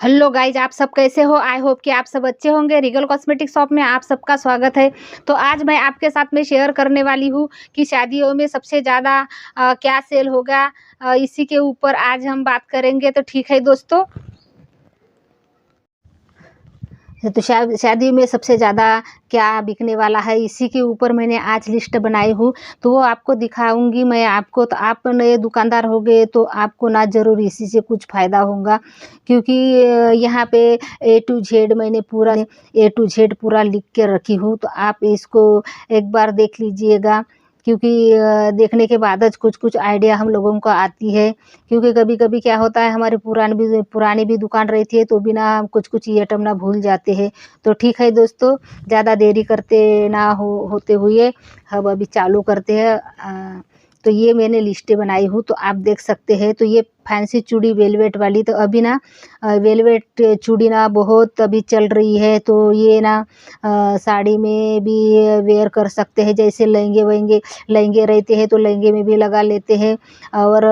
Hello guys, आप सब कैसे हो? आई होप कि आप सब अच्छे होंगे। रिगल कॉस्मेटिक शॉप में आप सबका स्वागत है। तो आज मैं आपके साथ में शेयर करने वाली हूँ कि शादियों में सबसे ज़्यादा क्या सेल होगा। इसी के ऊपर आज हम बात करेंगे। तो ठीक है दोस्तों, तो शादी में सबसे ज़्यादा क्या बिकने वाला है, इसी के ऊपर मैंने आज लिस्ट बनाई हूँ। तो वो आपको दिखाऊंगी मैं आपको। तो आप नए दुकानदार होंगे तो आपको ना ज़रूर इसी से कुछ फ़ायदा होगा, क्योंकि यहाँ पे A to Z मैंने पूरा A to Z पूरा लिख के रखी हूँ। तो आप इसको एक बार देख लीजिएगा, क्योंकि देखने के बाद कुछ आइडिया हम लोगों को आती है। क्योंकि कभी-कभी क्या होता है, हमारे पुरानी भी दुकान रहती है, तो भी ना हम कुछ-कुछ आइटम ना भूल जाते हैं। तो ठीक है दोस्तों, ज़्यादा देरी करते ना होते हुए हम अभी चालू करते हैं। तो ये मैंने लिस्टें बनाई हूँ, तो आप देख सकते हैं। तो ये फैंसी चूड़ी वेलवेट वाली, तो अभी ना वेलवेट चूड़ी ना बहुत अभी चल रही है। तो ये ना साड़ी में भी वेयर कर सकते हैं, जैसे लहंगे रहते हैं तो लहंगे में भी लगा लेते हैं। और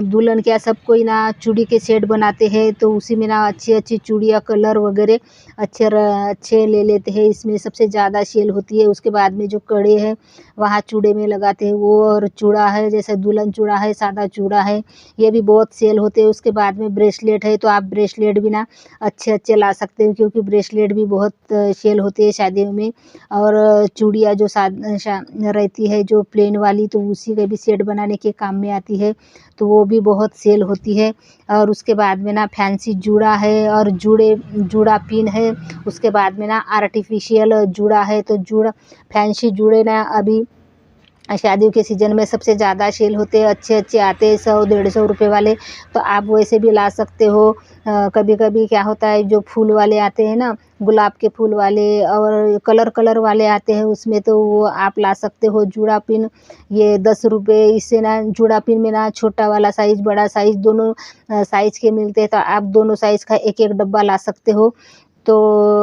दुल्हन क्या सब कोई ना चूड़ी के सेट बनाते हैं, तो उसी में ना अच्छी-अच्छी चूड़ियाँ कलर वगैरह अच्छे ले लेते हैं। इसमें सबसे ज़्यादा सेल होती है। उसके बाद में जो कड़े हैं वहाँ चूड़े में लगाते हैं वो, और चूड़ा है जैसे दुल्हन चूड़ा है, सादा चूड़ा है, ये भी बहुत सेल होते हैं। उसके बाद में ब्रेसलेट है, तो आप ब्रेसलेट भी ना अच्छे ला सकते हो, क्योंकि ब्रेसलेट भी बहुत सेल होती है शादियों में। और चूड़ियाँ जो रहती है जो प्लेन वाली, तो उसी का भी सेट बनाने के काम में आती है, तो वो भी बहुत सेल होती है। और उसके बाद में ना फैंसी जूड़ा है और जूड़ा पिन है। उसके बाद में ना आर्टिफिशियल जूड़ा है। तो फैंसी जूड़े ना अभी शादियों के सीज़न में सबसे ज़्यादा सेल होते हैं। अच्छे आते हैं 100-150 रुपए वाले, तो आप वैसे भी ला सकते हो। कभी-कभी क्या होता है, जो फूल वाले आते हैं ना, गुलाब के फूल वाले और कलर वाले आते हैं, उसमें तो वो आप ला सकते हो। जूड़ा पिन ये 10 रुपए, इससे ना जूड़ा पिन में ना छोटा वाला साइज़, बड़ा साइज़ दोनों साइज़ के मिलते हैं। तो आप दोनों साइज़ का एक-एक डब्बा ला सकते हो, तो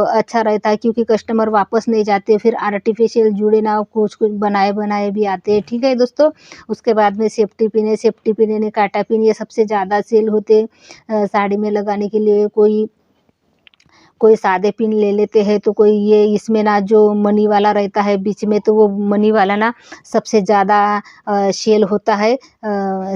अच्छा रहता है, क्योंकि कस्टमर वापस नहीं जाते। फिर आर्टिफिशियल जूड़े ना कुछ बनाए भी आते हैं। ठीक है दोस्तों, उसके बाद में सेफ्टी पिन यानी कांटा पिन, ये सबसे ज़्यादा सेल होते हैं साड़ी में लगाने के लिए। कोई सादे पिन ले लेते हैं, तो कोई ये इसमें ना जो मनी वाला रहता है बीच में, तो वो मनी वाला ना सबसे ज़्यादा सेल होता है,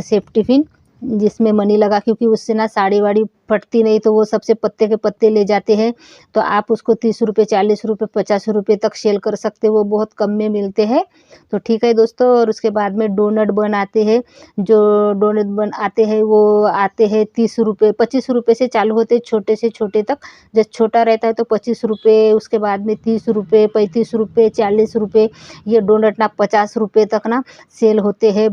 सेफ्टी पिन जिसमें मनी लगा, क्योंकि उससे ना साड़ी-वाड़ी फटती नहीं, तो वो सबसे पत्ते के पत्ते ले जाते हैं। तो आप उसको 30 रुपए, 40 रुपए, 50 रुपए तक सेल कर सकते हो, वो बहुत कम में मिलते हैं। तो ठीक है दोस्तों, और उसके बाद में डोनट बन आते हैं। जो डोनट बन आते हैं वो आते हैं 30 रुपए, 25 रुपए से चालू होते हैं, छोटे से छोटे तक। जब छोटा रहता है तो 25 रुपए, उसके बाद में 30 रुपए, 35 रुपए, 40 रुपए, ये डोनट ना 50 रुपए तक ना सेल होते हैं।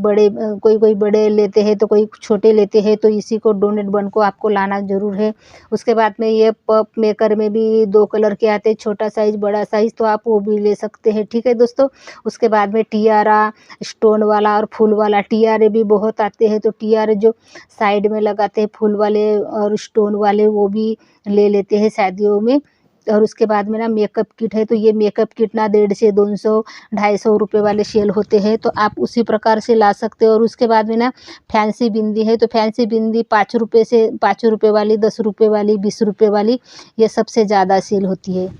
कोई बड़े लेते हैं तो कोई छोटे लेते हैं, तो इसी को डोनट बन को आपको लाना ज़रूर है। उसके बाद में ये पप मेकर में भी 2 कलर के आते हैं, छोटा साइज़, बड़ा साइज़, तो आप वो भी ले सकते हैं। ठीक है दोस्तों, उसके बाद में टियारा, स्टोन वाला और फूल वाला टियारे भी बहुत आते हैं। तो टियारे जो साइड में लगाते हैं फूल वाले और स्टोन वाले, वो भी ले लेते हैं शादियों में। और उसके बाद में ना मेकअप किट है, तो ये मेकअप किट ना 150 से 200, 250 रुपए वाले सेल होते हैं, तो आप उसी प्रकार से ला सकते हो। और उसके बाद में ना फैंसी बिंदी है, तो फैंसी बिंदी 5 रुपए से 5 रुपए वाली, 10 रुपए वाली, 20 रुपए वाली, ये सबसे ज़्यादा सेल होती है।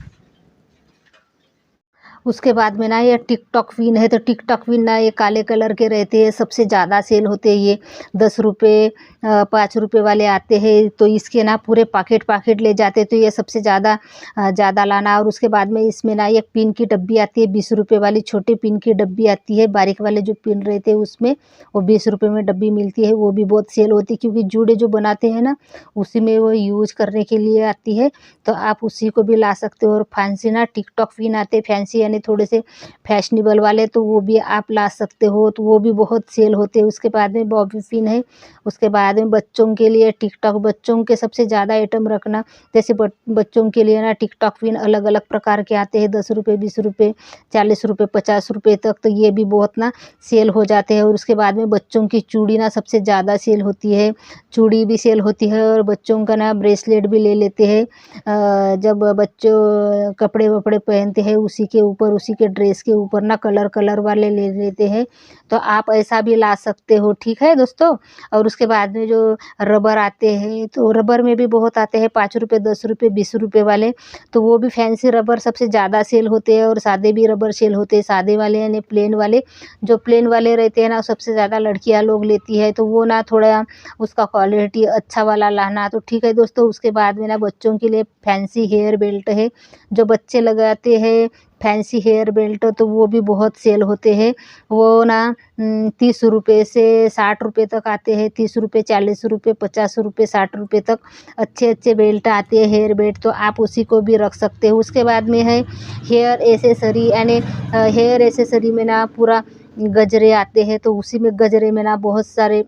उसके बाद में ना ये टिकटॉक पिन है, तो टिकटॉक पिन ना ये काले कलर के रहते हैं, सबसे ज़्यादा सेल होते हैं। ये 10 रुपए, 5 रुपए वाले आते हैं, तो इसके ना पूरे पाकेट ले जाते हैं, तो ये सबसे ज़्यादा लाना। और उसके बाद में इसमें ना एक पिन की डब्बी आती है 20 रुपए वाली, छोटी पिन की डब्बी आती है। बारीक वाले जो पिन रहते हैं उसमें वो 20 रुपए में डब्बी मिलती है, वो भी बहुत सेल होती है, क्योंकि जूड़े जो बनाते हैं ना उसी में वो यूज़ करने के लिए आती है, तो आप उसी को भी ला सकते हो। और फैंसी ना टिकटॉक पिन आते हैं, फैंसी यानी थोड़े से फैशनेबल वाले, तो वो भी आप ला सकते हो, तो वो भी बहुत सेल होते हैं। उसके बाद में बॉबी पिन है। उसके बाद में बच्चों के लिए टिकटॉक, बच्चों के सबसे ज़्यादा आइटम रखना, जैसे बच्चों के लिए ना टिकटॉक पिन अलग-अलग प्रकार के आते हैं, 10 रुपए, 20 रुपए, 40 रुपए, 50 रुपए तक, तो ये भी बहुत ना सेल हो जाते हैं। और उसके बाद में बच्चों की चूड़ी ना सबसे ज़्यादा सेल होती है, चूड़ी भी सेल होती है, और बच्चों का ना ब्रेसलेट भी ले लेते हैं। जब बच्चों कपड़े-वपड़े पहनते हैं, उसी के ऊपर ऊपर, उसी के ड्रेस के ऊपर ना कलर कलर वाले ले लेते हैं, तो आप ऐसा भी ला सकते हो, ठीक है दोस्तों। और उसके बाद में जो रबर आते हैं, तो रबर में भी बहुत आते हैं, 5 रुपए, 10 रुपए, 20 रुपए वाले, तो वो भी फैंसी रबर सबसे ज़्यादा सेल होते हैं, और सादे भी रबर सेल होते हैं। सादे वाले यानी प्लेन वाले, जो प्लेन वाले रहते हैं ना, सबसे ज़्यादा लड़कियाँ लोग लेती है, तो वो ना थोड़ा उसका क्वालिटी अच्छा वाला लाना, तो ठीक है दोस्तों। उसके बाद में ना बच्चों के लिए फैंसी हेयर बेल्ट है, जो बच्चे लगाते हैं फैंसी हेयर बेल्ट, तो वो भी बहुत सेल होते हैं। वो ना 30 रुपए से 60 रुपए तक आते हैं, 30 रुपए, 40 रुपए, 50 रुपए, 60 रुपए तक अच्छे अच्छे बेल्ट आते हैं, हेयर बेल्ट, तो आप उसी को भी रख सकते हो। उसके बाद में है हेयर एसेसरी, यानी हेयर एसेसरी में ना पूरा गजरे आते हैं, तो उसी में गजरे में ना बहुत सारे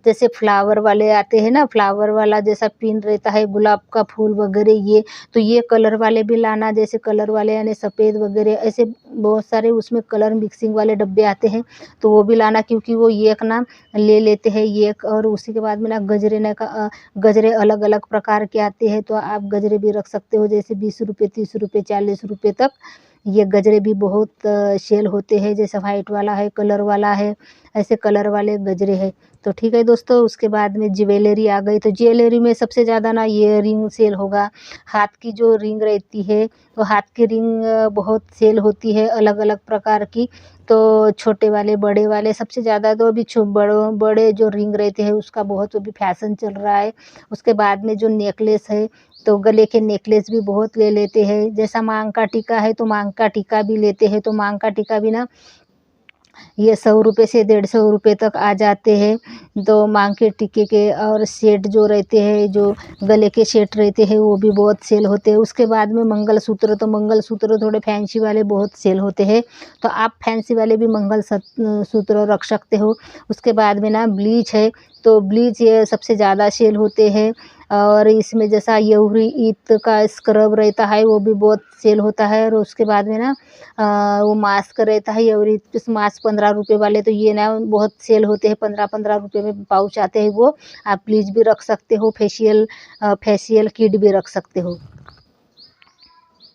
जैसे फ्लावर वाले आते हैं ना, फ्लावर वाला जैसा पिन रहता है, गुलाब का फूल वगैरह, ये तो ये कलर वाले भी लाना, जैसे कलर वाले यानी सफ़ेद वगैरह, ऐसे बहुत सारे उसमें कलर मिक्सिंग वाले डब्बे आते हैं, तो वो भी लाना, क्योंकि वो एक ना ले लेते हैं एक। और उसी के बाद में ना गजरे ना गजरे अलग अलग प्रकार के आते हैं, तो आप गजरे भी रख सकते हो, जैसे 20 रुपये, 30 रुपये, 40 रुपये तक ये गजरे भी बहुत सेल होते हैं। जैसे वाइट वाला है, कलर वाला है, ऐसे कलर वाले गजरे हैं, तो ठीक है दोस्तों। उसके बाद में ज्वेलरी आ गई, तो ज्वेलरी में सबसे ज़्यादा ना ये रिंग सेल होगा। हाथ की जो रिंग रहती है, तो हाथ की रिंग बहुत सेल होती है अलग अलग प्रकार की, तो छोटे वाले, बड़े वाले, सबसे ज़्यादा तो अभी बड़ों बड़े जो रिंग रहते हैं उसका बहुत अभी फैशन चल रहा है। उसके बाद में जो नेकलेस है, तो गले के नेकलेस भी बहुत ले लेते हैं। जैसा मांग का टीका है, तो मांग का टीका भी लेते हैं, तो मांग का टीका भी ना ये 100 रुपए से 150 रुपए तक आ जाते हैं। तो मांग के टीके के और सेट जो रहते हैं, जो गले के सेट रहते हैं, वो भी बहुत सेल होते हैं। उसके बाद में मंगलसूत्र, तो मंगलसूत्र थोड़े फैंसी वाले बहुत सेल होते हैं, तो आप फैंसी वाले भी सूत्र रख सकते हो। उसके बाद में ना ब्लीच है, तो ब्लीच ये सबसे ज़्यादा सेल होते हैं। और इसमें जैसा यौरी ईत का स्क्रब रहता है, वो भी बहुत सेल होता है। और उसके बाद में ना वो मास्क रहता है, यौरी इस मास्क 15 रुपए वाले, तो ये ना बहुत सेल होते हैं, 15-15 रुपए में पाउच आते हैं, वो आप ब्लीच भी रख सकते हो, फेशियल किट भी रख सकते हो।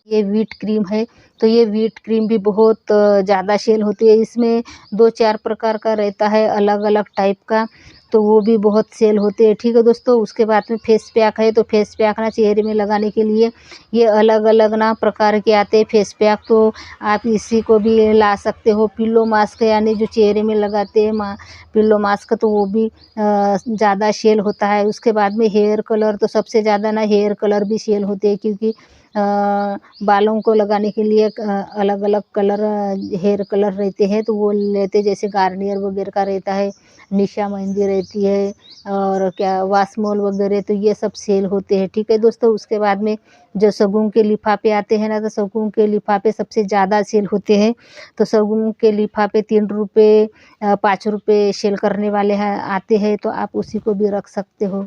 ये व्हीट क्रीम है, तो ये व्हीट क्रीम भी बहुत ज़्यादा सेल होती है। इसमें 2-4 प्रकार का रहता है, अलग अलग टाइप का, तो वो भी बहुत सेल होते हैं, ठीक है दोस्तों। उसके बाद में फेस पैक है, तो फेस पैक ना चेहरे में लगाने के लिए ये अलग अलग ना प्रकार के आते हैं फेस पैक, तो आप इसी को भी ला सकते हो। पिल्लो मास्क यानी जो चेहरे में लगाते हैं पिल्लो मास्क, तो वो भी ज़्यादा सेल होता है। उसके बाद में हेयर कलर, तो सबसे ज़्यादा ना हेयर कलर भी सेल होते हैं, क्योंकि बालों को लगाने के लिए अलग अलग कलर हेयर कलर रहते हैं, तो वो लेते, जैसे गार्नियर वगैरह का रहता है, निशा मेहंदी रहती है, और क्या वासमोल वगैरह, तो ये सब सेल होते हैं, ठीक है दोस्तों। उसके बाद में जो शगुन के लिफाफे आते हैं ना, तो शगुन के लिफाफे सबसे ज़्यादा सेल होते हैं, तो शगुन के लिफाफे 3 रुपये, 5 रुपये सेल करने वाले हैं आते हैं, तो आप उसी को भी रख सकते हो।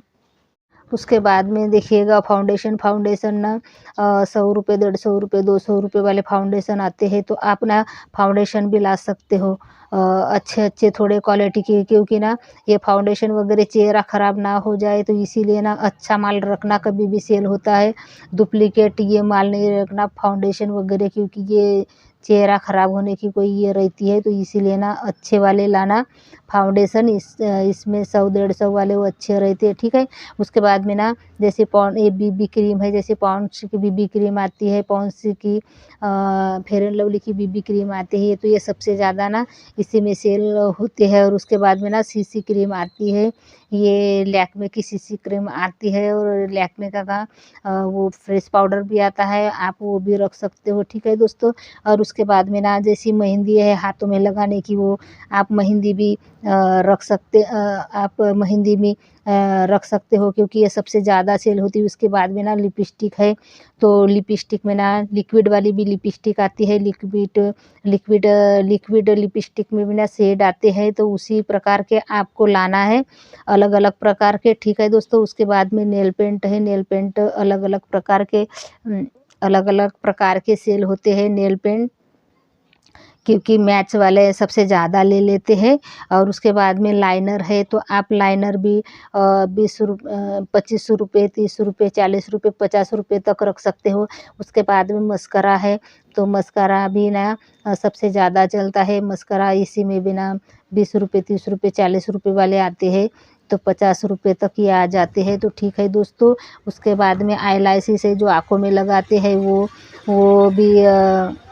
उसके बाद में देखिएगा फाउंडेशन ना 100 रुपये, 150 रुपये, 200 रुपये वाले फाउंडेशन आते हैं, तो आप ना फाउंडेशन भी ला सकते हो अच्छे अच्छे थोड़े क्वालिटी के, क्योंकि ना ये फाउंडेशन वगैरह चेहरा ख़राब ना हो जाए, तो इसीलिए ना अच्छा माल रखना, कभी भी सेल होता है डुप्लीकेट ये माल नहीं रखना फाउंडेशन वगैरह, क्योंकि ये चेहरा ख़राब होने की कोई ये रहती है, तो इसीलिए ना अच्छे वाले लाना फाउंडेशन। इसमें 100-150 वाले वो अच्छे रहते हैं, ठीक है। उसके बाद में ना जैसे ये बीबी क्रीम है, जैसे पॉन्ड्स की बीबी क्रीम आती है, पॉन्ड्स की फेयर एंड लवली की बीबी क्रीम आती है, तो ये सबसे ज़्यादा ना इसी में सेल होते हैं। और उसके बाद में ना सीसी क्रीम आती है, ये लैक्मे की सीसी क्रीम आती है, और लैक्मे का वो फ्रेश पाउडर भी आता है, आप वो भी रख सकते हो, ठीक है दोस्तों। और उसके बाद में ना जैसी मेहंदी है हाथों में लगाने की, वो आप मेहंदी भी आप मेहंदी में रख सकते हो, क्योंकि ये सबसे ज़्यादा सेल होती है। उसके बाद में ना लिपस्टिक है, तो लिपस्टिक में ना लिक्विड वाली भी लिपस्टिक आती है, लिक्विड लिपस्टिक में भी ना शेड आते हैं, तो उसी प्रकार के आपको लाना है, अलग अलग प्रकार के, ठीक है दोस्तों। उसके बाद में नेल पेंट है, नेल पेंट अलग अलग प्रकार के सेल होते हैं नेल पेंट क्योंकि मैच वाले सबसे ज़्यादा ले लेते हैं। और उसके बाद में लाइनर है, तो आप लाइनर भी 25 रुपये, 30 रुपये, 40 रुपये, 50 रुपये तक रख सकते हो। उसके बाद में मस्करा है, तो मस्करा भी ना सबसे ज़्यादा चलता है। मस्करा इसी में भी ना 20 रुपये, 30 रुपये, 40 रुपये वाले आते हैं, तो 50 रुपये तक ये आ जाते हैं। तो ठीक है दोस्तों। उसके बाद में आईलाइसिस है, जो आँखों में लगाते हैं, वो भी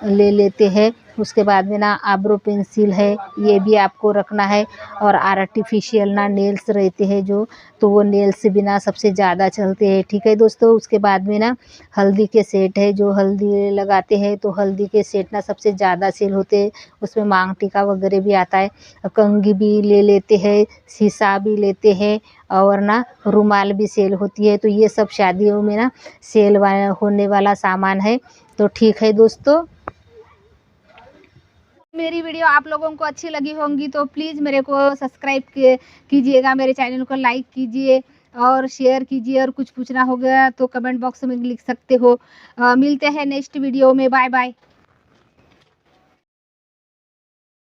ले लेते हैं। उसके बाद में ना आईब्रो पेंसिल है, ये भी आपको रखना है। और आर्टिफिशियल ना नेल्स रहते हैं जो, तो वो नेल्स भी ना सबसे ज़्यादा चलते हैं। ठीक है दोस्तों। उसके बाद में ना हल्दी के सेट है, जो हल्दी लगाते हैं, तो हल्दी के सेट ना सबसे ज़्यादा सेल होते हैं। उसमें मांग टीका वगैरह भी आता है। कंघी भी ले लेते हैं, शीशा भी लेते हैं, और ना रुमाल भी सेल होती है। तो ये सब शादियों में ना सेल होने वाला सामान है। तो ठीक है दोस्तों। मेरी वीडियो आप लोगों को अच्छी लगी होंगी तो प्लीज़ मेरे को सब्सक्राइब कीजिएगा, मेरे चैनल को लाइक कीजिए और शेयर कीजिए। और कुछ पूछना हो गया तो कमेंट बॉक्स में लिख सकते हो। मिलते हैं नेक्स्ट वीडियो में। Bye bye.